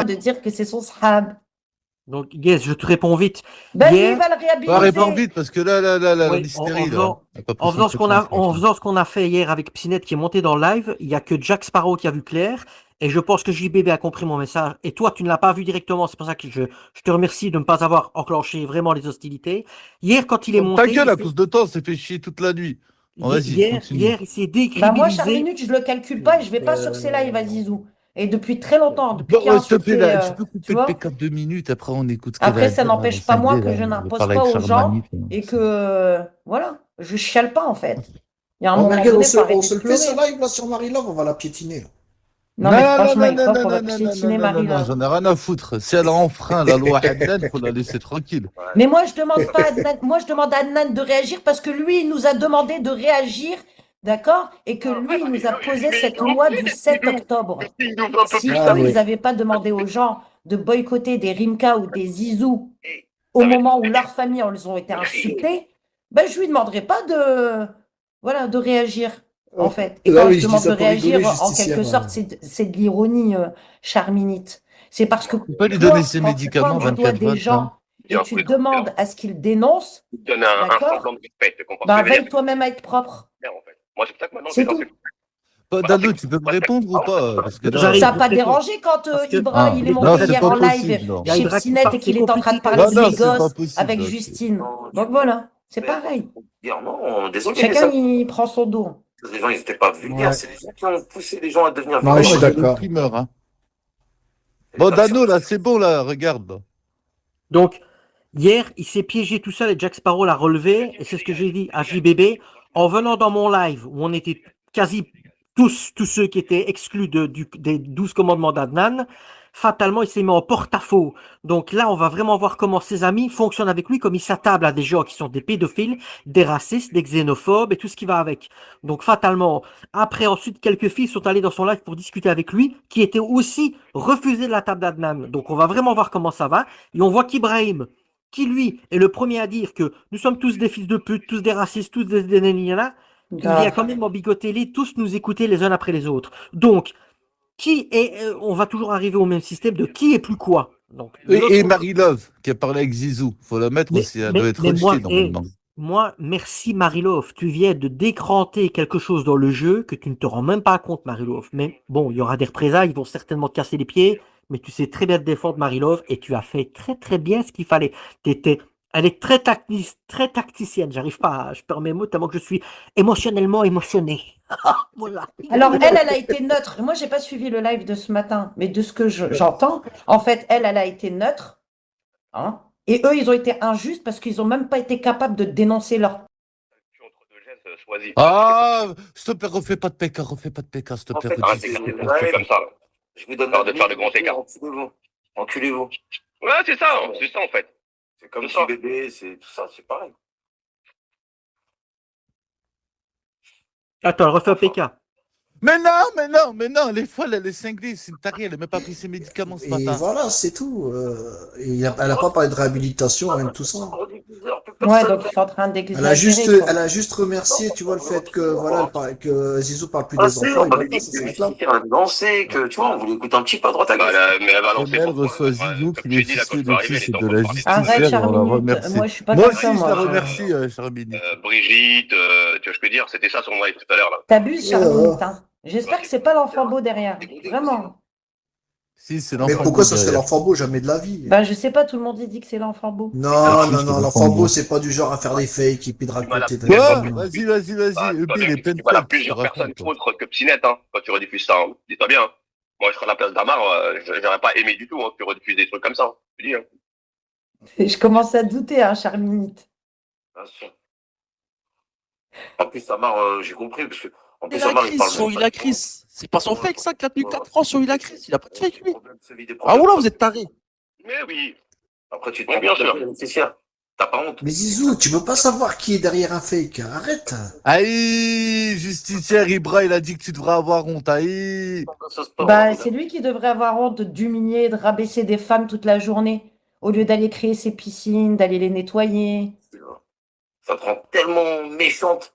de dire que c'est son sahab. Donc, yes, je te réponds vite. Ben lui, Hier, il va le réhabiliter. Réponds vite, parce que là, oui, l'hystérie, en faisant ce qu'on a fait hier avec Psynet qui est monté dans le live, il n'y a que Jack Sparrow qui a vu clair. Et je pense que JBB a compris mon message. Et toi, tu ne l'as pas vu directement. C'est pour ça que je te remercie de ne pas avoir enclenché vraiment les hostilités. Hier, quand il est monté. Ta gueule, à cause de temps, on s'est fait chier toute la nuit. Bon, vas-y, hier, il s'est décrédibilisé. Bah moi, Charminute, je le calcule pas et je vais pas sur ces lives à Zizou. Et depuis très longtemps, depuis qu'il y a un s'il te plaît, succès, là, tu peux couper le PK 2 minutes, après on écoute ce qu'elle a Après, à ça dire, n'empêche là, pas moi cinglé, que je là, n'impose parler pas avec aux gens Charmanite, et que, voilà, je chiale pas en fait. Il y a un Oh, mais moment regarde, donné, faut arrêter on de se le fait ce pleurer. live là sur Marie-Love, on va la piétiner. Là. Non, mais franchement, il croit qu'on va piétiner Marie-Love. j'en ai rien à foutre. Si elle a enfreint la loi Haddad, faut la laisser tranquille. Mais moi, je demande pas à Adnan, moi, je demande à Adnan de réagir parce que lui, il nous a demandé de réagir, d'accord? Et que lui, il nous a posé cette loi du 7 octobre. Si vous n'avez pas demandé aux gens de boycotter des Rimka ou des Zizou au moment où leurs familles ont été insultées, ben, je lui demanderai pas de réagir, en fait. Et quand je demande de réagir, en quelque sorte, c'est de l'ironie, Charminite. C'est parce que tu peux lui donner ses médicaments, quand tu dois des gens et tu demandes à ce qu'ils dénoncent, d'accord, ben, veille toi-même à être propre. C'est tout. Dado, tu peux me répondre ou pas? Parce que là, Ça n'a pas dérangé quand Ibra, il est monté hier en live chez Psynet et qu'il est en train de parler de ses gosses avec Justine. Donc voilà, c'est pareil. Non, désolé. Chacun, il prend son dos. Les gens, ils n'étaient pas vulgaires. C'est les gens qui ont poussé les gens à devenir Non, vulgaires. je suis d'accord. Hein. Bon, Dano, là, c'est bon, là, regarde. Donc, hier, il s'est piégé tout seul et Jack Sparrow l'a relevé. Et c'est ce que j'ai dit à JBB. En venant dans mon live, où on était quasi tous ceux qui étaient exclus des 12 commandements d'Adnan, fatalement, il s'est mis en porte-à-faux. Donc là, on va vraiment voir comment ses amis fonctionnent avec lui, comme il s'attable à des gens qui sont des pédophiles, des racistes, des xénophobes et tout ce qui va avec. Donc fatalement, après, ensuite, quelques filles sont allées dans son live pour discuter avec lui, qui était aussi refusé de la table d'Adnan. Donc on va vraiment voir comment ça va. Et on voit qu'Ibrahim, qui lui est le premier à dire que nous sommes tous des fils de pute, tous des racistes, tous des néniana, il vient quand même embigoter les, tous nous écouter les uns après les autres. Donc, on va toujours arriver au même système de qui est plus quoi. Donc, et Marie-Love, qui a parlé avec Zizou, faut la mettre aussi, elle doit être rejetée normalement. Moi, merci Marie-Love, tu viens de décranter quelque chose dans le jeu que tu ne te rends même pas compte, Marie-Love. Mais bon, il y aura des représailles, ils vont certainement te casser les pieds, mais tu sais très bien te défendre, Marie-Love, et tu as fait très très bien ce qu'il fallait. Elle est très tacticienne, j'arrive pas, je perds mes mots tellement que je suis émotionnellement émotionné. Voilà. Alors, elle a été neutre. Moi, j'ai pas suivi le live de ce matin, mais de ce que j'entends, en fait, elle a été neutre. Hein, et eux, ils ont été injustes parce qu'ils n'ont même pas été capables de dénoncer leur... Ah, s'il te plaît, refais pas de PK, s'il te plaît. C'est comme ça. Je vous donne de faire de grands écarts. Enculez-vous. Ouais, c'est ça en fait. C'est comme ça. Bébé, c'est tout ça, c'est pareil. Attends, refais un PK. Mais non, les folles, elle est cinglée, c'est une tarie, elle n'a même pas pris ses médicaments ce matin. Et voilà, c'est tout. Elle n'a pas parlé de réhabilitation, rien de tout ça. Ouais, donc ils sont en train d'exagérer. Elle a juste remercié, tu vois, le fait que, voilà, que Zizou parle plus des enfants. Elle danser, que, tu vois, on voulait écouter un petit peu à droite à gauche. Mais elle va lancer. Elle reçoit Zizou qui est fichu de fils et de la justice. Arrête, Charminute, moi je suis pas comme ça, moi. Moi aussi, je la remercie, Charminute. Brigitte, tu vois ce que je peux dire, c'était ça son live tout à l'heure, là. T'abuses, Charminute, hein. J'espère que c'est pas l'enfant beau derrière. Vraiment. Si, c'est l'enfant beau. Mais pourquoi ça serait l'enfant beau? Jamais de la vie. Bah, je sais pas, tout le monde dit que c'est l'enfant beau. Non, l'enfant beau, c'est pas du genre à faire des fakes et puis de raconter. Vas-y. Il est plein de Voilà, plusieurs personnes autres que Psynet, hein, quand tu rediffuses ça. Hein. Dis-toi bien. Moi, je serais à la place d'Amar, j'aurais pas aimé du tout que tu rediffuses des trucs comme ça. Je dis, hein. Je commence à douter, hein, Charminite. Bien sûr. En plus, Amar, j'ai compris, parce que. En plus, Amar, il parle sur Ilacris. C'est pas son fake, ça, qui a tenu 4 francs sur Ilacris. Il a pas de fake, lui. Ah, oula, vous êtes tarés. Mais oui. Après, tu te bien sûr. T'as pas honte. Mais Zizou, tu peux pas savoir qui est derrière un fake. Arrête. Aïe, justicière, Ibra, il a dit que tu devrais avoir honte. Aïe. Bah, c'est lui qui devrait avoir honte d'humilier, de rabaisser des femmes toute la journée, au lieu d'aller créer ses piscines, d'aller les nettoyer. Ça te rend tellement méchante.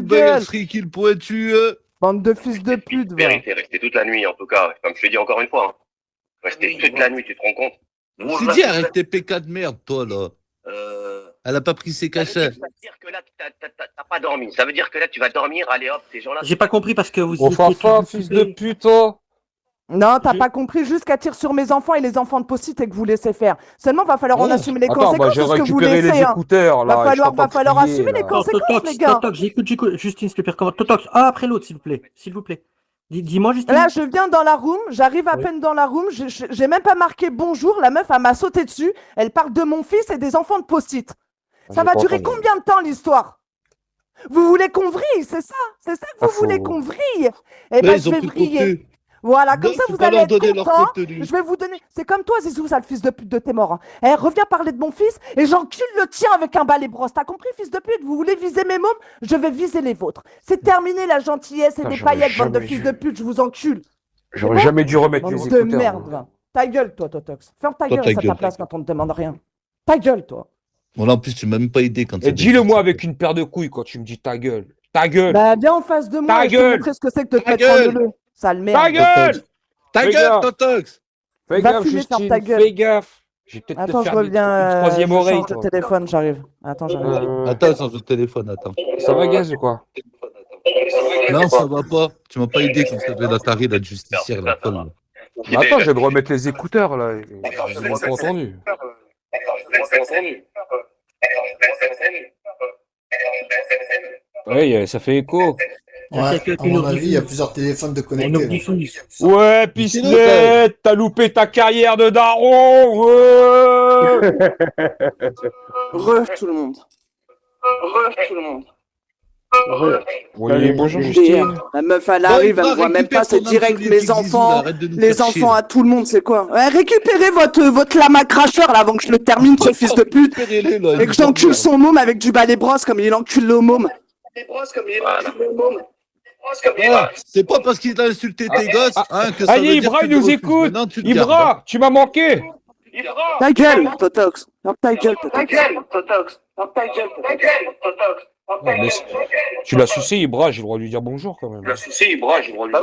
le bail gueule. qu'il pointu. Bande de fils de pute, va. Vérité, rester toute la nuit en tout cas. Comme je te dis encore une fois. Hein. Rester toute la nuit, tu te rends compte? C'est dit, arrête tes PK de merde, toi, là. Elle a pas pris ses cachets. Ça veut dire que là, t'as pas dormi. Ça veut dire que là, tu vas dormir, allez hop, ces gens-là. J'ai pas compris parce que vous Oh, étiez Fafa, tous fils de occupés. pute, oh. Non, t'as pas compris, juste qu'elle tire sur mes enfants et les enfants de Post-it et que vous laissez faire. Seulement, va falloir en Oh. assumer les Attends, bah, conséquences j'ai de ce que vous récupéré laissez. les Hein. écouteurs, là. Va et je peux pas falloir crier, assumer les là. conséquences, Totox, les gars. Totox, j'écoute. Justine, s'il te plaît, recommence. Totox, un après l'autre, s'il vous plaît. S'il vous plaît. Dis-moi, Justine. Là, je viens dans la room, j'arrive à Oui. peine dans la room, j'ai même pas marqué bonjour, la meuf, elle m'a sauté dessus, elle parle de mon fils et des enfants de Post-it. Ça J'ai va pas durer entendu. combien de temps l'histoire? Vous voulez qu'on vrille, c'est ça? C'est ça que Pas vous voulez faux. qu'on vrille? Eh Là, ben, ils je ont vais plus de vriller. contenu. Voilà, comme Non, ça, faut vous pas allez leur être donner leur contents. contenu. Je vais vous donner. C'est comme toi, Zizou, sale fils de pute de tes morts. Hein. Eh, reviens parler de mon fils et j'encule le tien avec un balai brosse. T'as compris, fils de pute? Vous voulez viser mes mômes? Je vais viser les vôtres. C'est terminé la gentillesse et Putain, des j'aurais paillettes, bande de jamais fils dû. de pute. Je vous encule. J'aurais bon jamais dû remettre Bande les de écouteurs. merde, va. Ta gueule, toi, Totox. Ferme ta Toi, gueule, ta reste à ta gueule. place quand on ne te demande rien. Ta gueule, toi. Bon, là, en plus, tu m'as même pas aidé quand Et ça dis-le avait moi dit. avec une paire de couilles quand tu me dis ta gueule. Ta gueule. Bah, viens en face de moi Ta et je te gueule. montrer ce que c'est que de te Ta mettre en gueule. neuleux. Sale Ta merde. gueule. Ta Fais gueule, gaffe. Totox. Fais Va gaffe, fumer, ferme Justine. ta gueule. Fais gaffe. J'ai peut-être te Attends, je faire reviens. une troisième Je oreille, change de toi. téléphone, j'arrive. Attends, j'arrive. Attends, change de téléphone, attends. Ça va, Gaz, ou quoi? Non, ça va pas. Tu m'as pas aidé quand ça devait l'attarder, la justicière, la folle. là. Mais attends, je viens de remettre les écouteurs, là. Je l'ai pas entendu. Oui, ça fait écho. Ouais, à mon avis, il y a plusieurs téléphones de On connectés. oublie tout. Ouais, Pisnette, t'as loupé ta carrière de daron. Ouais. Tout le monde. Oui, bonjour, Justine. La meuf, elle Bon, arrive, elle Ibra, me voit même récupère pas, c'est ton direct insolite mes Zizou, là, enfants. arrête de nous Les faire enfants chier. à tout le monde, c'est quoi? Ouais, récupérez votre lama cracheur là avant que je le termine, ce fils de pute. Récupérez-les, là, Et que j'encule son môme avec du balai brosse comme il encule le môme. Voilà. C'est pas parce qu'il a insulté tes gosses hein, que ça Allez, veut dire Ibra, que il tu nous refuses. écoute. Maintenant, tu le gardes, hein. Ibra, tu m'as manqué. Ta gueule, Totox. Ferme ta gueule, Totox. Ouais, mais tu l'as sucé, Ibra, j'ai le droit de lui dire bonjour quand même. Ah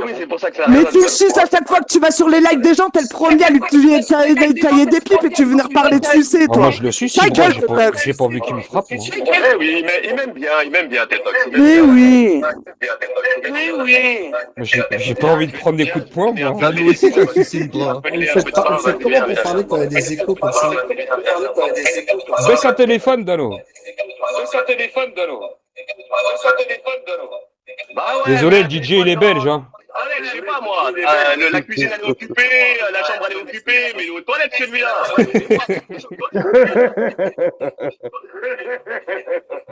oui, c'est pour ça que ça. Mais tu suces à chaque fois que tu vas sur les lives des gens, t'es le premier à lui tailler des pipes et tu veux venir parler de sucer, Ah, moi, toi. je le suce, Ta Ibra, gueule, j'ai pas Totox. envie qu'il me frappe, moi. Eh oui, il m'aime bien, Tetox. Mais oui. Moi, j'ai pas envie de prendre des coups de poing, moi. Là, nous aussi, ça suffit, Ibra. Vous faites comment pour parler quand il y a des échos comme ça? Baisse un téléphone, Dano. Bah ouais, Désolé, le DJ, il est belge, hein. allez, je sais pas moi. La cuisine elle est occupée, la chambre elle est occupée, mais il est aux toilettes celui-là.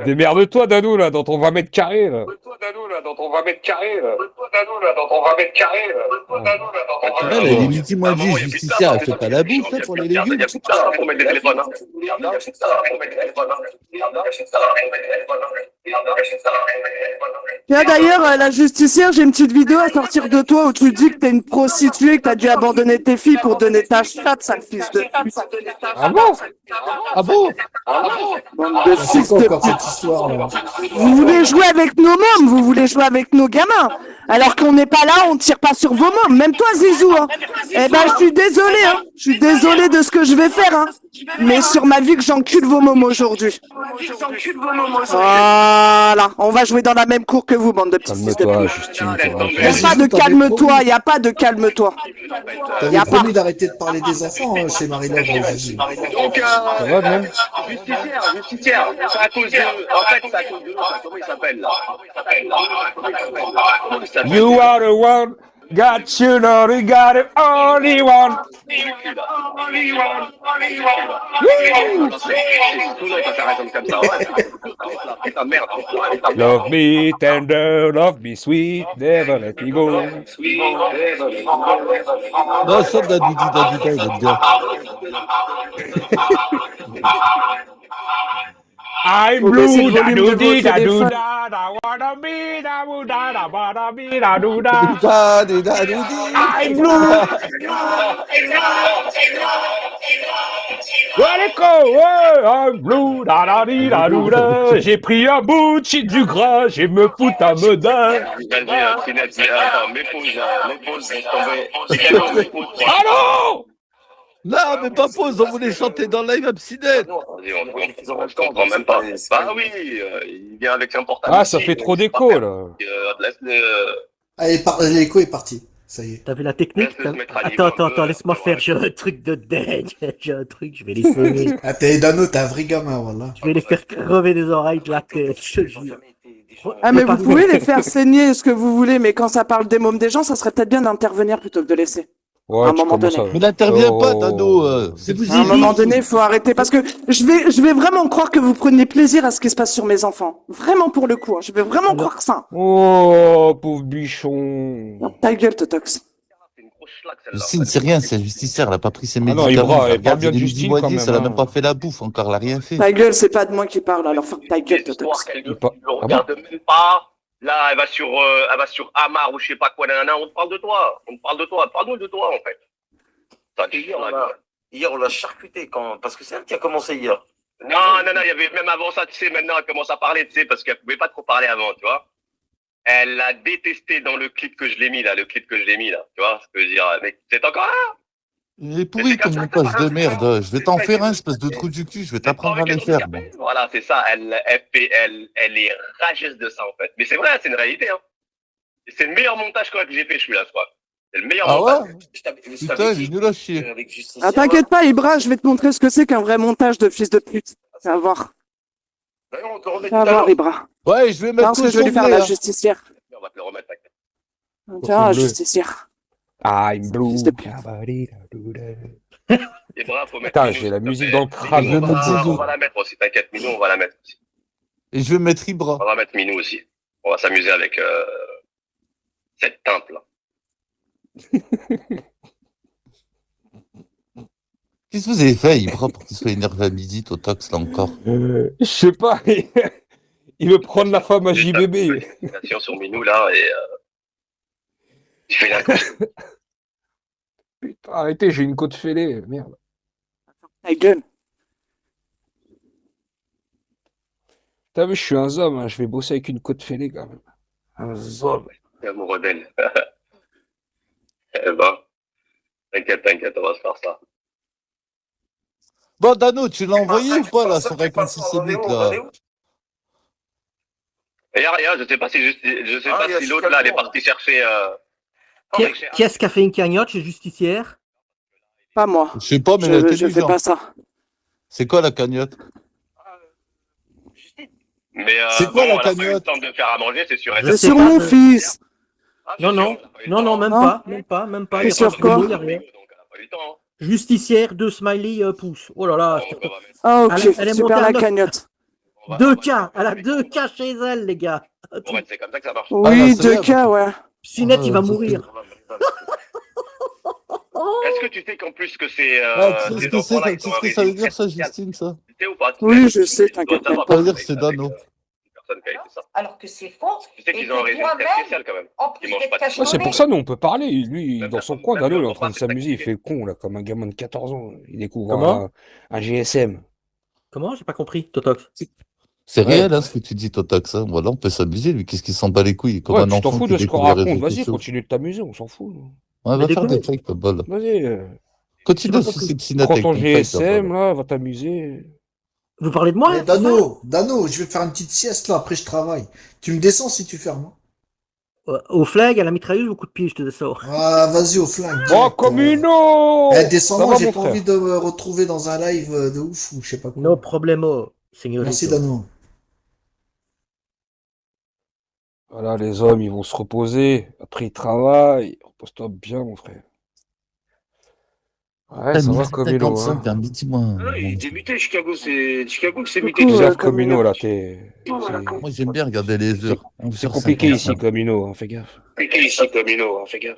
Démerde-toi, Dano, là, dans ton 20 mètres carrés, là. Elle, elle est midi moins 10, justicière, elle fait pas la bouffe hein, pour les légumes. Il y a plus de temps pour mettre des téléphones. Tiens, d'ailleurs, la justicière, j'ai une petite vidéo à sortir de toi où tu dis que t'es une prostituée, que t'as dû abandonner tes filles pour donner ta chatte, sale fils de pute. Ah bon? Ah bon? Bande de C'est fils quoi de encore pute. cette histoire là? Vous voulez jouer avec nos mômes, vous voulez jouer avec nos gamins. Alors qu'on n'est pas là, on tire pas sur vos mômes. Même toi, Zizou. Hein. Eh ben, je suis désolé. Hein. Je suis désolé de ce que je vais faire. Hein. Mais sur ma vie que j'encule vos mômes aujourd'hui. Voilà. On va jouer dans la même cour que vous, bande de petits fils de Calme-toi, pute. Justine. Y a pas de calme-toi. Y a pas de calme-toi. T'avais Y a pas. promis d'arrêter de parler des enfants hein, chez Marie-Love. Zizou. Donc, Ça va, même? justicière, c'est à cause de. En fait, c'est à cause de. Comment il s'appelle là? Comment il s'appelle? You are the one, got you know you got the only one. C'est tout long quand ça résonne comme ça. Ouais. Putain, merde. Love me tender, love me sweet, never let me go. Non, chante Dadouda, il aime bien. I'm Faut baisser blue, le volume de vos da-do-di, téléphones. da-do-da, da wanna be, da-woo-da, da wanna be, da-do-da. I'm blue. Well, go, ouais, I'm blue, da-da-di, da-do-da. J'ai pris un bout de shit du gras, je me fous à me dingue. Vas-y, Finette, attends, mets pause, laisse tomber. Allô? Non, mais pas pause, on voulait chanter dans live Absinette. Vas-y, on comprend même pas. Bah oui, il vient avec son portable. Ah, ça fait trop d'écho, là. Allez, l'écho est parti. Ça y est. T'as vu la technique? Laisse-le se mettre à niveau Attends, un peu, laisse-moi ouais. faire. J'ai un truc de dingue. J'ai un truc, je vais les Ah, t'es Dano, t'es un vrai gamin, voilà. Je vais les faire crever des oreilles de la tête, je te jure. Ah, mais vous pouvez les faire saigner ce que vous voulez, mais quand ça parle des mômes des gens, ça serait peut-être bien d'intervenir plutôt que de laisser. Ouais, À un tu moment commences donné. à- Mais n'interviens pas, Oh. Dano. C'est vous À un ai moment dit- donné, il faut arrêter parce que je vais vraiment croire que vous prenez plaisir à ce qui se passe sur mes enfants. Vraiment pour le coup. Hein. Je vais vraiment Alors- croire ça. Oh, pauvre bichon. Ta gueule, Totox. C'est une grosse schlaque, celle-là. Justine, c'est rien, c'est un justicière, elle a pas pris ses Ah non, médicaments. Ibra, elle Regarde, parle bien de il est Justine, midi moitié, quand même, ça l'a hein. même pas fait la bouffe encore, elle a rien fait. Ta gueule, c'est pas de moi qui parle, alors ferme ta gueule, Des histoires Totox. qu'elle Il ne pas- le regarde même pas. Là, elle va sur Amar ou je sais pas quoi, nanana. On te parle de toi. On te parle de toi. Parle-nous de toi, en fait. Ça te Hier, on l'a charcuté parce que c'est elle qui a commencé hier. Non, il y avait même avant ça, tu sais, maintenant elle commence à parler, tu sais, parce qu'elle pouvait pas trop parler avant, tu vois. Elle l'a détesté dans le clip que je l'ai mis, là, tu vois, ce que je veux dire, mec, c'est encore là. Il est pourri ton montage de merde. Je vais t'en faire un, espèce de trou du cul, je vais t'apprendre à les faire. moi. Voilà, c'est ça, elle est rageuse de ça, en fait. Mais c'est vrai, c'est une réalité, hein. Et c'est le meilleur montage que j'ai fait, celui-là, je crois. C'est le meilleur Ah montage. ouais Putain, il est nul à chier. Ah, t'inquiète pas, Ibra, je vais te montrer ce que c'est qu'un vrai montage de fils de pute. Tu vas voir. Tu vas voir, Ibra. Ouais, je vais mettre Parce que tout je vais lui faire son la blé, hein. justicière. On va te le remettre, t'inquiète. Tiens, la bleu. justicière. I'm blue. Fils de pute. Et bravo, faut mettre Putain, Minou, j'ai la s'il te musique plaît. dans le crâne. Je vais mettre Zizou. On va la mettre aussi, t'inquiète, Minou, on va la mettre aussi. Et je vais mettre Ibra. On va mettre Minou aussi. On va s'amuser avec cette teinte là. Qu'est-ce que vous avez fait, Ibra, pour qu'il soit énervé à midi, Totox, là encore? Je sais pas. Il veut prendre la femme à JBB. Attention sur Minou là et tu fais la course. Putain, arrêtez, j'ai une côte fêlée. Merde. Ta gueule. T'as vu, je suis un homme, hein. Je vais bosser avec une côte fêlée quand même. Un homme. Amoureux d'elle. Eh ben, t'inquiète, on va se faire ça. Bon, Dano, tu l'as envoyé ou pas, là, sur un antisémite, là? Et rien, je sais pas si l'autre là, elle est partie chercher. Qui est-ce qui a fait une cagnotte chez Justicière? Pas moi. Je sais pas, mais elle a été Je fais mise, pas hein. ça. C'est quoi la cagnotte? Mais C'est quoi, la elle a pas eu le cagnotte? temps de faire à manger, c'est sûr. Je C'est sais sur pas, mon je- fils. Non, même Non. pas. Il y a sur pas de quoi mots, il y a rien. Justicière, 2 smiley, pouces. Oh là là, Ah, ok. Elle est montée Super à la neuf. cagnotte. 2K, elle a 2K chez elle, les gars. C'est comme ça que ça marche. Ah, Oui, là, c'est 2K, ouais. Sinette, il va c'est- mourir. Est-ce que tu sais qu'en plus que c'est. Ah, tu sais ces ce que c'est, enfants-là, tu ils sais ont ce un que ça veut régime dire, ça, spécial. Justine, ça? Tu sais ou pas? Oui, je sais, Tu dois t'inquiète savoir, pas. Ça veut dire avec- que c'est Dano. avec, personne qui a fait ça. Alors que c'est faux. Tu sais Et qu'ils ont un que régime toi-même, spécial quand même. en plus Ils mangent d'être pas de Ouais, cachetonné, c'est pour ça, nous, on peut parler. Lui, dans son coin, Dano, il est en train de s'amuser. Il fait le con, là, comme un gamin de 14 ans. Il découvre Comment un GSM. Comment? J'ai pas compris, Totox. C'est Ouais. réel, hein, ce que tu dis, Totox. Hein. Voilà, on peut s'amuser, lui. Qu'est-ce qu'il s'en bat les couilles? Comme Ouais, un tu t'en enfant fous qui de ce qu'on découvre les raconte. réseaux Vas-y, sociaux. continue de t'amuser, on s'en fout. nous. Ouais, Mais va faire déconne. des fakes, ta balle. Vas-y. Continue J'ai de pas sucer compris. le sinette Prends avec ton ton fake, ta GSM, balle. là, va t'amuser. Vous parlez de moi? Mais c'est ça Dano, je vais te faire une petite sieste là, après je travaille. Tu me descends si tu fermes. Hein. Au flag, à la mitrailleuse ou au coup de pied, je te descends. Ah, vas-y au flingue. Oh, direct, Communo Eh, Ça descends-moi, va, j'ai mon pas frère envie de me retrouver dans un live de ouf ou je sais pas quoi. No problemo, señorito. Merci Dano. Voilà, les hommes, ils vont se reposer. Après, ils travaillent. Repose-toi bien, mon frère. Ouais, ça va, Communo, hein. T'es un dis-moi. Il était muté, Chicago, c'est Coucou, muté. Fais gaffe, Communo. Communo, là, t'es... Moi, j'aime bien regarder les heures. C'est compliqué ici, Communo, hein, fais gaffe. Compliqué ici, Communo, fais gaffe.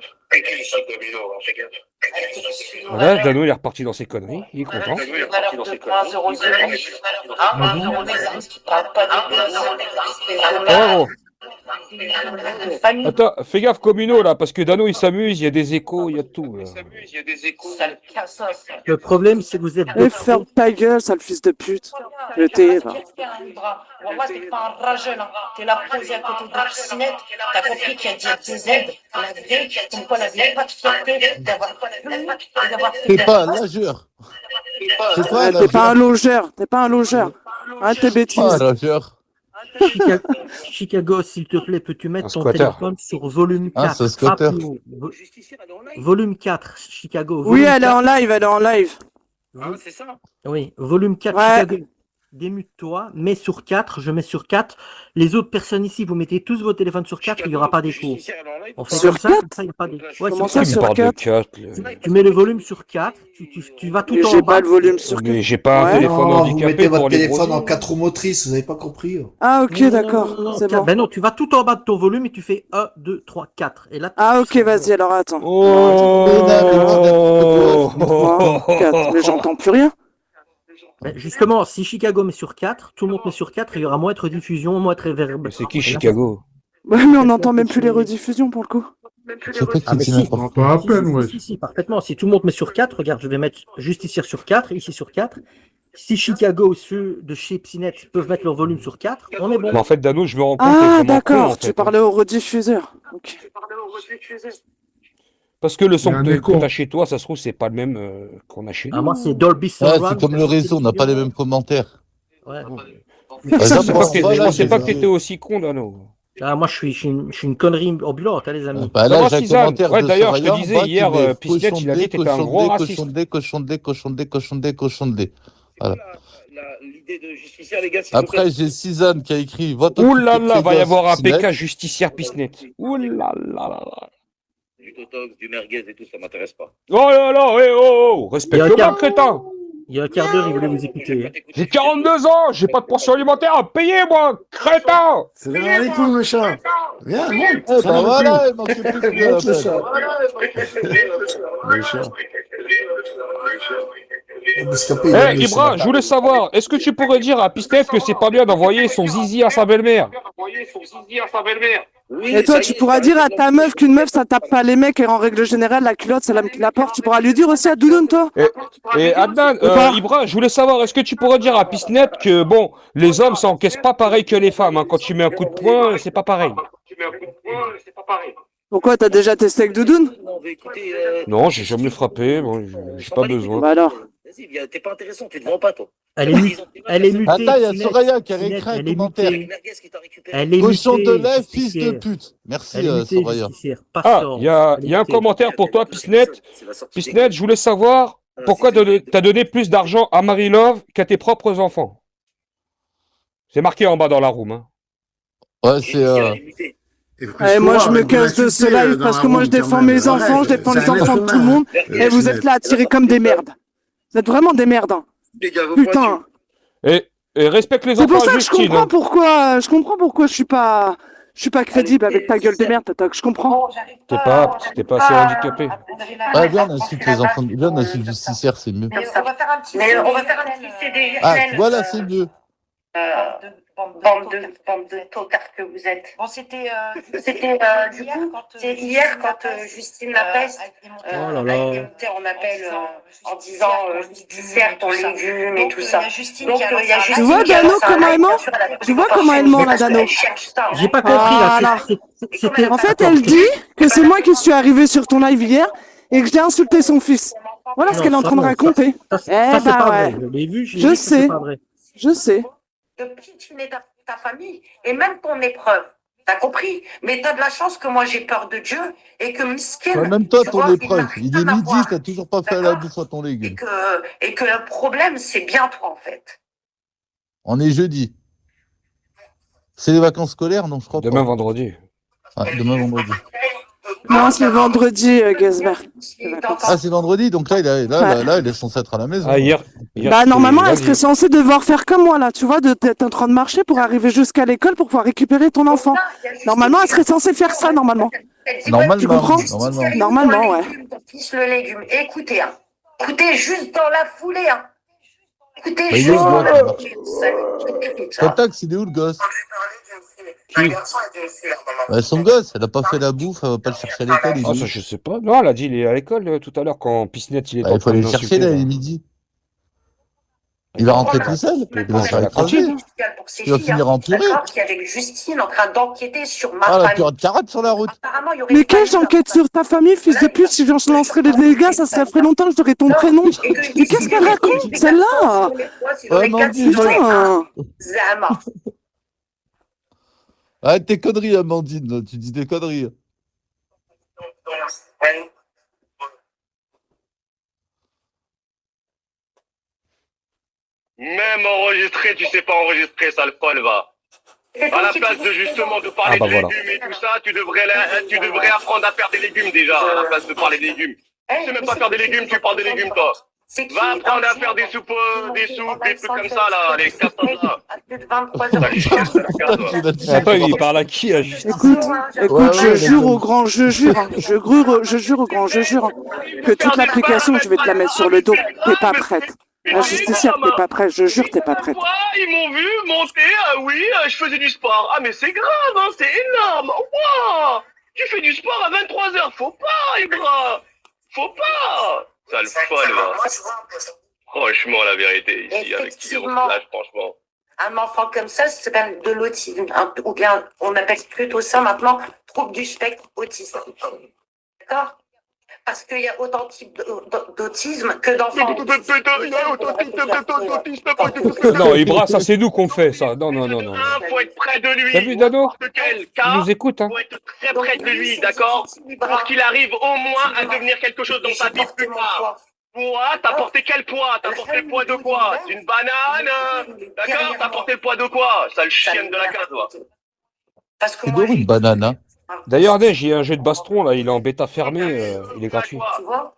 Voilà, Dano, il est reparti dans ses conneries. Il est content. valeur de 2,00. Oh, gros. de famille. Attends, fais gaffe, Communo, là, parce que Dano, il s'amuse, il y a des échos, il y a tout. Là. Sale cassos. Le problème, c'est que vous êtes Et deux. ferme ta gueule, sale fils de pute. Je t'ai, va. Wallah, t'es pas un rageux, là. T'es là posé à côté de Piscinette. T'as compris qu'il y a des Z, la vraie, comme quoi la vraie, pas de fierté d'avoir fait T'es pas un lageur. C'est pas un T'es pas un lageur. logeur, t'es pas un logeur. Arrête tes Ah, bêtises. lageur. Chicago, s'il te plaît, peux-tu mettre Un ton squatter. téléphone sur volume Ah, 4? c'est un squatter. Rappelez-vous. Volume 4, Chicago. Oui, volume elle est 4. en live, elle est en live. Ah, c'est ça. Oui, volume 4, Ouais. Chicago. Démute-toi, mets sur 4, je mets sur 4. Les autres personnes ici, vous mettez tous vos téléphones sur 4, il n'y aura pas d'écho. On fait Sur comme ça, 4? comme ça, il n'y a pas d'écho. Ouais, Comment sur ça, Il 4. sur parle de 4? 4. Tu mets le volume sur 4, tu vas tout Mais en j'ai bas. pas le volume sur 4. Mais j'ai pas un Ouais. téléphone Non, vous handicapé mettez votre pour les téléphone gros en yeux. 4 roues motrices, vous avez pas compris. Ah, ok, Non, d'accord, non, c'est tiens, bon. ben non, tu vas tout en bas de ton volume et tu fais 1, 2, 3, 4. Et là, Ah, ok, vas-y, alors attends. Oh, 3, 4. Mais j'entends plus rien. ben, justement, si Chicago met sur 4, tout le monde met sur 4, il y aura moins de rediffusion, moins de reverb. Mais c'est qui Et là, Chicago? Ouais, mais on n'entend même plus les rediffusions pour le coup. Je sais pas Ah, qui mais dit si, n'importe quoi. Pas à peine, ouais. si, parfaitement. Si tout le monde met sur 4, regarde, je vais mettre juste ici sur 4, ici sur 4. Si Chicago, ceux de chez Psinet peuvent mettre leur volume sur 4, on est bon. Mais en fait, Dano, je me rends compte que Ah, c'est vraiment con, d'accord, en tu fait. parlais au rediffuseur. Ok. Parce que le Il y a un son que écho. t'as chez toi, ça se trouve, c'est pas le même qu'on a chez Ah, nous. moi, c'est Dolby Ouais, Surround. c'est comme le réseau, on n'a pas les mêmes commentaires. Ouais. Je Par exemple, pensais moi, là, pas que j'ai- t'étais aussi con, Dano. Ah, moi, je suis une connerie ambulante, hein, les amis. Bah, Ça là, va, j'ai un Suzanne? commentaire Ouais, de d'ailleurs, je te Soraya en disais bas qui hier, met Pisnet, cochon il a de dit lait, que t'étais un cochon gros de lait, raciste. cochon de lait, cochon de lait, cochon de lait, cochon de lait, cochon de lait. Voilà. L'idée de justicière, les gars, s'il vous plaît. Après, j'ai Suzanne qui a écrit vote Ouh là là, va y précoce, avoir un Pisnet. PK justicière Pisnet. Ouh là là là là. Du totox, du merguez et tout, ça m'intéresse pas. Oh là là, eh oh, respecte-moi, crétin. Il y a un quart d'heure, il voulait vous écouter. Hein. J'ai 42 ans, j'ai pas de pension alimentaire à payer, moi, crétin. Salam alaikum, le chat. Viens, monte. Eh ben Salam voilà, alaikum. il manquait plus que Monte, le la chat. Le chat. Eh, Ibra, je voulais savoir, est-ce que tu pourrais dire à Pistet que c'est pas bien d'envoyer son zizi à sa belle-mère? Oui, Et toi, ça y tu est, pourras ça y est, dire à c'est ta meuf qu'une meuf, ça tape pas les mecs et en règle générale, la culotte, c'est l'homme qui la porte. Tu pourras lui dire aussi à Doudoune, toi. Et Adnan, pas Ibra, je voulais savoir, est-ce que tu pourrais dire à Pisnet que, bon, les hommes s'encaissent pas pareil que les femmes, hein. Quand tu mets un coup de poing, c'est pas pareil. Pourquoi t'as déjà testé avec Doudoune? Non, mais écoutez, Non, j'ai jamais frappé, bon, j'ai pas besoin. Bah alors. vas-y, viens, t'es pas intéressant, tu te vends pas, toi. Elle est mutée. Elle est mutée. Attends, il y a Sinet. Soraya qui a Sinet, réécrit un elle est commentaire. mutée. Merguez qui t'a récupéré. Elle est Cochon de mutée, lait, fils de justicière. pute. Merci, Elle est mutée, Soraya. justicière. Ah, Pastor. il y a Elle est un mutée. commentaire pour toi, Pisnet. Pisnet, je voulais savoir pourquoi t'as donné plus d'argent à Marie-Love qu'à tes propres enfants. C'est marqué en bas dans la room. Hein. Ouais, c'est. Allez, moi, je me casse de ce live parce que moi, je défends mes enfants, je défends les enfants de tout le monde. Et vous êtes là à tirer comme des merdes. Vous êtes vraiment des merdes. Hein. Putain. Et respecte les C'est enfants pour ça à que je Justine. comprends Hein. pourquoi, je suis pas crédible avec ta gueule de merde, Totoc, je comprends. T'es pas apte, t'es pas assez handicapé. Ah, viens, on insulte les enfants. Viens, on insulte le justicière, c'est mieux. On va faire un petit CD. Ah, voilà, c'est mieux. Bande de tocards que vous êtes. Bon, c'était hier quand Justine Lapeste Oh là a là. été montée en appel en disant justicière ton légume et tout ça. Donc il y a Justine Tu vois, qui a Dano, lancé un comment live, elle ment bien sûr, elle a Tu vois comment elle ment, la Dano J'ai pas compris là. Voilà. C'était. En fait, elle dit que c'est moi qui suis arrivé sur ton live hier et que j'ai insulté son fils. Voilà ce Non, qu'elle est en ça, train de non, raconter. Ça, Eh c'est bah pas ouais. vrai. Je l'ai vu. j'ai Je vu que c'est sais. pas vrai. Je sais. de piétiner ta famille et même ton épreuve. T'as compris? Mais t'as de la chance que moi j'ai peur de Dieu et que Miskin. Même toi, tu ton vois, épreuve. n'a Il rien est à midi, voir. t'as toujours pas fait la D'accord. bouffe à ton légume. Et que le problème, c'est bien toi en fait. On est jeudi. C'est les vacances scolaires? Non, je crois Demain pas. vendredi. Ouais, demain vendredi. Non, c'est vendredi, Gazbert. Ah, c'est vendredi, donc là, il est censé être à la maison. Ah, hier Bah, normalement, elle lundi. serait censée devoir faire comme moi, là, tu vois, d'être en train de marcher pour arriver jusqu'à l'école pour pouvoir récupérer ton enfant. Normalement, elle serait censée faire ça, normalement. Normalement, Tu comprends normalement. Normalement, ouais. Le légume. Écoutez, hein. Écoutez juste dans la foulée, hein. Écoutez Bah, il est juste où, dans le la gosse foulée. Totax, il est où le gosse? Qui? Ouais, son gosse, elle a pas fait la bouffe, elle va pas le chercher à l'école. il Ah, dit. ça, je sais pas. Non, elle a dit, il est à l'école tout à l'heure quand Pisnette, il est Bah, en il faut train de aller le chercher, l'insulter. là, là. il est midi. Il va rentrer tout seul. Mais Il bon, va se ça faire va écraser. tranquille. Il va finir en purée. Qui est avec Justine en train d'enquêter sur ma Ah, la famille. purée de carottes sur la route. Apparemment, il y aurait Mais une quelle famille enquête sur ta famille, fils de pute, si j'en lancerais les dégâts, ça serait fait longtemps que j'aurais ton prénom. Mais qu'est-ce qu'elle raconte, celle-là? Ouais, Amandine. Putain! Zama. Arrête tes conneries, Amandine, là. Tu dis des conneries. Même enregistré, tu sais pas enregistrer, sale folle, va. À la place de justement de parler Ah, bah de voilà. légumes et tout ça, tu devrais apprendre à faire des légumes déjà, à la place de parler des légumes. Tu sais même pas faire des légumes, tu parles des légumes, toi. Va apprendre à faire des soupes, des trucs comme ça, là, les casseroles, là. Attends, il parle à qui, là, juste Écoute, Ouais, je ouais, jure les au grand, je jure, hein, je jure au grand, je jure, hein, que toute l'application, je vais te la mettre sur le dos. T'es pas prête. La justicière, t'es pas prête, je jure, t'es pas prête. Ils m'ont vu monter, oui, je faisais du sport. Ah, mais c'est grave, hein, c'est énorme. Wow, tu fais du sport à 23h, faut pas, Ibra. Faut pas. Sale folle, va. Franchement, la vérité, ici, avec qui on se lâche, franchement. Un enfant comme ça s'appelle de l'autisme, hein, ou bien on appelle plutôt ça maintenant trouble du spectre autiste. D'accord? Parce qu'il y a autant de types d'autisme que d'enfants. Non, Ibra, ça c'est nous qu'on fait, ça. Non, non, non, non. Faut être près de lui. T'as vu, Dano? Quel Il cas? nous écoute, hein. Faut être très près de lui, d'accord? Pour qu'il arrive au moins à devenir quelque chose dans sa vie plus tard. Toi, t'as porté quel poids? T'as porté le poids de quoi? Une banane? D'accord? T'as porté le poids de quoi? Sale chienne de la case, toi. C'est dur une banane, hein. D'ailleurs, Neige, il y a un jeu de baston, là, il est en bêta fermé, il est gratuit.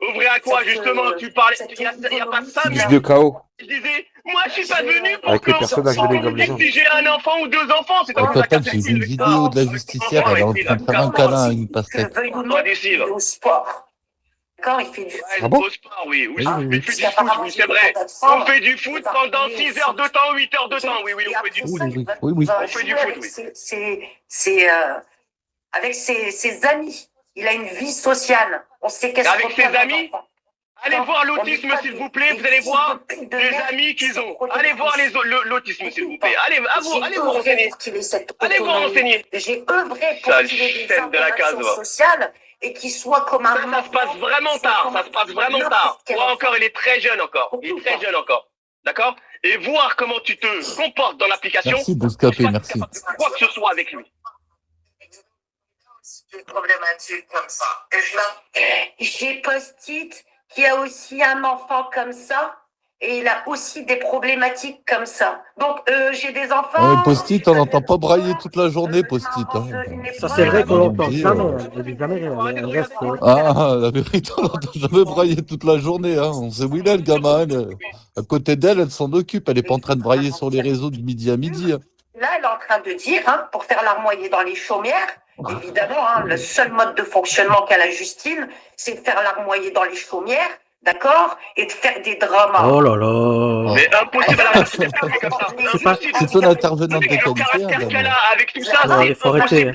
Ouvrir à quoi, justement? Tu parlais, il y a pas de ça, mais 10 de KO. je disais, moi, je suis pas venu pour Avec les personnages de League of Legends. si j'ai un enfant ou deux enfants, c'est Ouais, papa, j'ai vu une vidéo de la justicière, elle est en train de faire un câlin à une pastèque. au sport. Quand il fait du Ah bon? Au sport, oui. Oui, Oui, il oui. fait du foot, oui, c'est vrai. On fait du foot pendant 6 heures de temps, 8 heures de temps. Oui, oui, on fait du foot. Oui. On fait du foot, oui. C'est avec ses amis. Il a une vie sociale. On sait qu'est-ce Avec qu'on ses fait amis? avec l'enfant. Allez voir l'autisme, s'il vous plaît. Vous allez voir les amis qu'ils ont. Allez voir l'autisme, s'il vous plaît. Allez vous renseigner. Allez vous renseigner. J'ai œuvré pour Sale qu'il ait des chaîne de la case, informations va. sociales et qu'il soit comme un Ça se passe vraiment tard. Ça se passe vraiment tard. Toi encore, il est très jeune encore. Il est très jeune encore. D'accord? Et voir comment tu te comportes dans l'application. Merci de scapé, merci. Quoi que ce soit avec lui. Une problématique comme ça. J'ai Post-it qui a aussi un enfant comme ça et il a aussi des problématiques comme ça. Donc j'ai des enfants. Ouais, Post-it, on n'entend pas brailler toute la journée, Post-it. Hein. Ça, c'est vrai qu'on l'entend jamais. Elle dit jamais, elle reste. Ah, la vérité, on n'entend jamais brailler toute la journée. Hein. On sait où il est, le gamin. À côté d'elle, elle s'en occupe. Elle n'est pas en train de brailler sur les réseaux de midi à midi. Hein. Là, elle est en train de dire, hein, pour faire l'armoyer dans les chaumières, évidemment, hein, le seul mode de fonctionnement qu'a la Justine, c'est de faire l'armoyer dans les chaumières, d'accord, et de faire des dramas. Oh là là. Mais impossible à la comme ça. Impossible. C'est ton intervenante de Avec le qualité. caractère Hein, qu'elle a, avec tout ça, Ouais, il faut arrêter.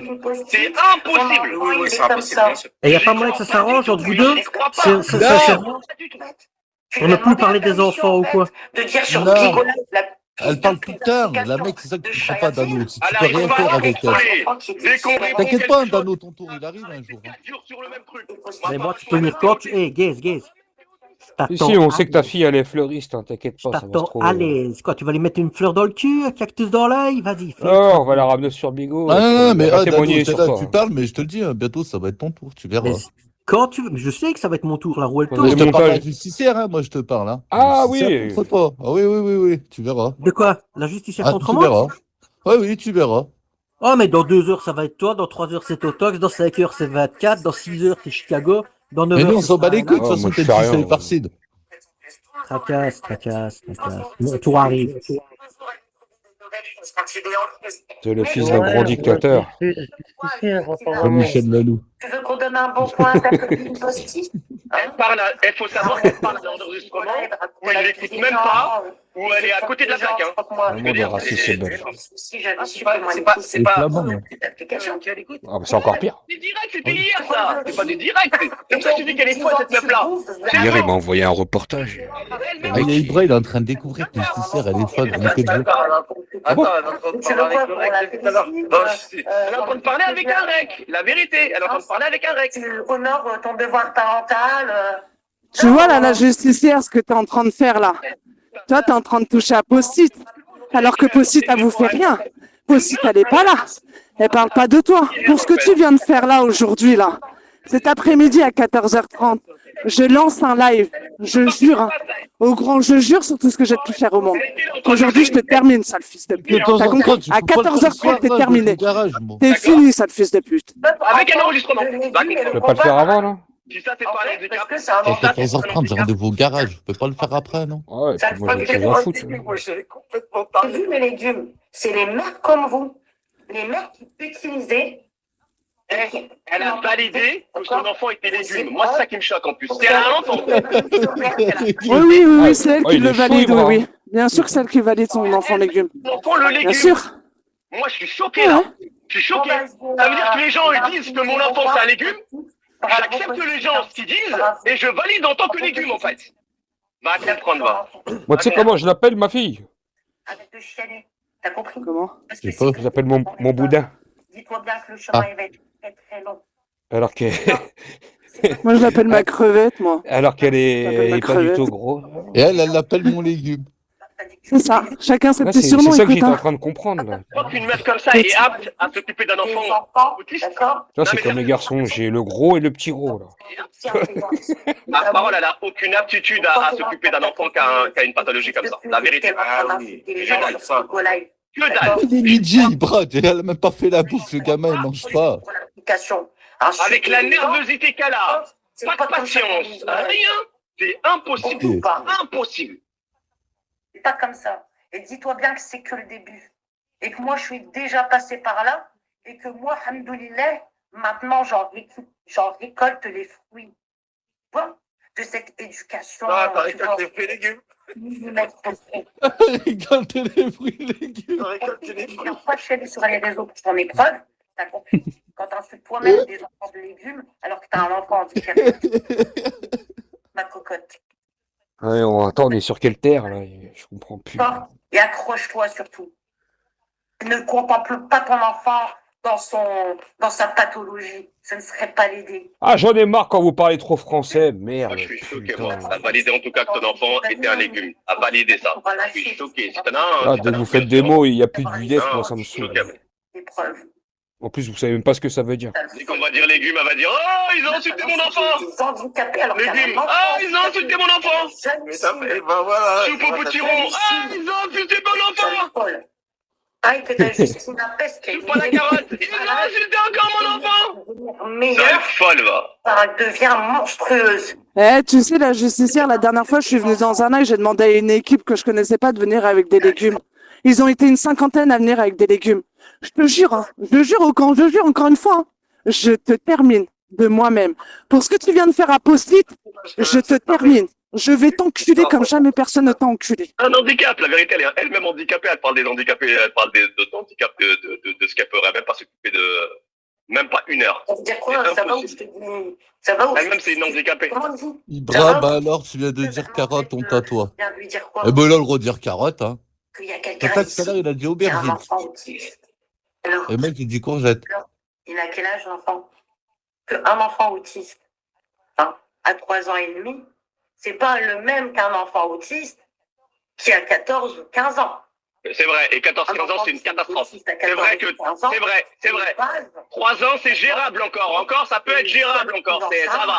c'est impossible. Oui, c'est impossible. Et il n'y a pas moyen que ça s'arrange entre vous deux? Je crois pas. On ne peut plus parler des enfants ou quoi? De dire sur Non. Gigolo, Elle parle tout le temps. La mec, c'est ça que tu ne comprends pas, Dano. Si tu peux rien faire avec elle. T'inquiète pas, Dano, ton tour, il arrive un jour. Hein. Mais moi, tu peux venir quand tu. Hé, Gaze. Ici, on sait que ta fille, elle est fleuriste, hein, t'inquiète pas, ça va se T'attends trouver. à l'aise. Quoi, tu vas lui mettre une fleur dans le cul, un cactus dans l'œil? Vas-y, fais. Non, on va la ramener sur Bigo. Ah, non, mais on va Dano, témoigner t'es sur là, toi. tu parles, mais je te le dis, hein, bientôt, ça va être ton tour, tu verras. Mais quand tu veux. Je sais que ça va être mon tour, la roue elle Ouais, Mais tourne. je mais te parle de la montage. justicière, hein, moi, je te parle. Hein. Ah, La justicière oui. contre toi. Ah oui, tu verras. De quoi? La justicière Ah, contre tu moi? verras. Oui, tu verras. Oh, mais dans 2 heures, ça va être toi. Dans 3 heures, c'est Totox. Dans 5 heures, c'est 24. Dans 6 heures, c'est Chicago. Dans 9 Mais heures, nous, on c'est s'en bat les couilles, de Oh, toute façon, moi, je t'es fais rien, le moi. par Sid. Tracasse. Mon tour arrive. C'est le fils d'un grand dictateur. Comme Michel Lalou. Tu veux qu'on donne un bon point à ta copine post-it? Il faut savoir qu'elle parle dans l'enregistrement, où elle l'écoute même pas, où elle est à côté de la plaque. Hein. Vraiment des racistes belges. Si j'avais su C'est flamand. Ah, bah, c'est encore pire. C'est direct, c'était hier ça. C'est pas du direct. C'est pour ça que je dis qu'elle est folle cette meuf-là. Hier, il m'a envoyé un reportage. Ah, il y a Ibra, il est en train de découvrir que Justicière, elle est folle. On est que deux. Attends, elle est en train de parler avec le rec depuis tout à l'heure. Elle est en train de parler avec un rec. La vérité, elle est en train de parler avec un rec. Tu honores ton devoir parental. Tu vois là, la justicière, ce que tu es en train de faire là. Toi, tu es en train de toucher à Post-it. Alors que Post-it, elle vous fait rien. Post-it, elle n'est pas là. Elle parle pas de toi. Pour ce que tu viens de faire là aujourd'hui là. Cet après-midi à 14h30, je lance un live. Je jure, hein, au grand, je jure sur tout ce que j'ai de plus cher au monde. Aujourd'hui, je te termine, sale fils de pute. T'as compris? À 14h30, t'es terminé. T'es fini, sale fils de pute. Avec un enregistrement. Je peux pas le faire avant, là? Si ça, c'est pas les À 14h30, j'ai rendez-vous au garage. Je peux pas le faire après, non? Ouais, moi, j'ai quelque chose à foutre. J'ai vu mes légumes. C'est les mères comme vous. Les mères qui utilisaient. Elle a validé que son enfant était légume. Moi, c'est ça qui me choque en plus. C'est un enfant. Oui, c'est elle qui le valide, oui. Bien sûr que c'est elle qui valide son enfant légume. L'enfant, le légume. Bien sûr. Moi, je suis choqué là. Je suis choqué. Ça veut dire que les gens ils disent que mon enfant c'est un légume. J'accepte les gens ce qu'ils disent et je valide en tant que légume en fait. Va comprendre, va. Moi, tu sais comment je l'appelle, ma fille? Avec le chialet. T'as compris? Comment? Je sais pas. Je l'appelle mon boudin. Dis-toi bien que le chemin il va être très très long. Alors qu'elle Moi, je l'appelle ma crevette, moi. alors qu'elle est pas du tout gros. Et elle l'appelle mon légume. C'est ça. Chacun ses Là, petits c'est surnoms, ça que écoute. j'étais en Hein. train de comprendre. Là. Je crois qu'une meuf comme ça est apte à s'occuper d'un enfant autiste. Là, c'est comme les garçons, j'ai le gros et le petit gros. Là. Ma parole, elle a aucune aptitude à s'occuper d'un enfant qui a une pathologie comme ça. La vérité. Que dalle. Il est midi, Brad. Elle a même pas fait la bouffe. Le gamin, il mange pas. Avec la nervosité qu'elle a, pas de patience, rien. C'est impossible. Impossible. C'est pas comme ça. Et dis-toi bien que c'est que le début. Et que moi, je suis déjà passé par là. Et que moi, alhamdoulilah, maintenant, j'en récolte les fruits. Tu vois, de cette éducation. Ah, t'as récolté les fruits et légumes. Récolter les fruits et légumes. Alors, pas de chialer sur les réseaux pour ton épreuve. T'as compris? Quand t'insultes toi-même des enfants de légumes, alors que t'as un enfant handicapé. Ma cocotte. Ouais, attends, on est sur quelle terre là? Je comprends plus. Et accroche-toi surtout. Ne contemple pas ton enfant dans sa pathologie. Ce ne serait pas l'aider. Ah, j'en ai marre quand vous parlez trop français, merde. Moi, je suis choqué, moi. T'as validé en tout cas que ton enfant était un légume. T'as validé ça. Je suis choqué. Ah, dès que vous faites des mots, il n'y a plus de billets, moi ça me saoule. Épreuve. En plus, vous savez même pas ce que ça veut dire. Dès qu'on va dire légumes, elle va dire oh, ils ont insulté mon enfant. Handicapé alors Légumes. Ah, ils ont insulté mon enfant. Mais ça fait, ben voilà. Soupe au potiron. Ah, ils ont insulté mon enfant. Ah, que t'as juste une peste. Soupe à la carotte. Ils ont insulté encore mon enfant. Meilleure. Elle est folle, va. Ça devient monstrueuse. Eh, tu sais, la justicière, la dernière fois, je suis venue dans un live, j'ai demandé à une équipe que je connaissais pas de venir avec des légumes. Ils ont été une 50aine à venir avec des légumes. Je te jure, hein, je jure encore une fois, hein, je te termine de moi-même. Pour ce que tu viens de faire à Post-it, je te termine. Je vais t'enculer comme jamais personne ne t'a enculé. Un handicap, la vérité, elle est elle-même handicapée. Elle parle des handicapés, elle parle de handicap, de ce qu'elle pourrait même pas s'occuper de. Même pas une heure. Ça veut dire quoi? Ça va où je te dis? Ça va où? Elle-même, c'est une handicapée. Comment on dit? Ibra, bah alors, tu viens de dire carotte, honte à toi. Je viens de lui dire quoi? Eh ben, il a le droit de dire carotte, hein. Qu'il y a quelqu'un Peut-être tout ici à l'heure, il a dit qui a un aubergine. enfant autiste. Alors, Et le mec, il dit courgette. il a quel âge l'enfant? Un enfant autiste, hein, à 3 ans et demi, c'est pas le même qu'un enfant autiste qui a 14 ou 15 ans. C'est vrai, et 14-15 ans, c'est une catastrophe. C'est vrai que, c'est vrai. 3 ans, c'est gérable encore. Encore, ça peut être gérable encore, ça va.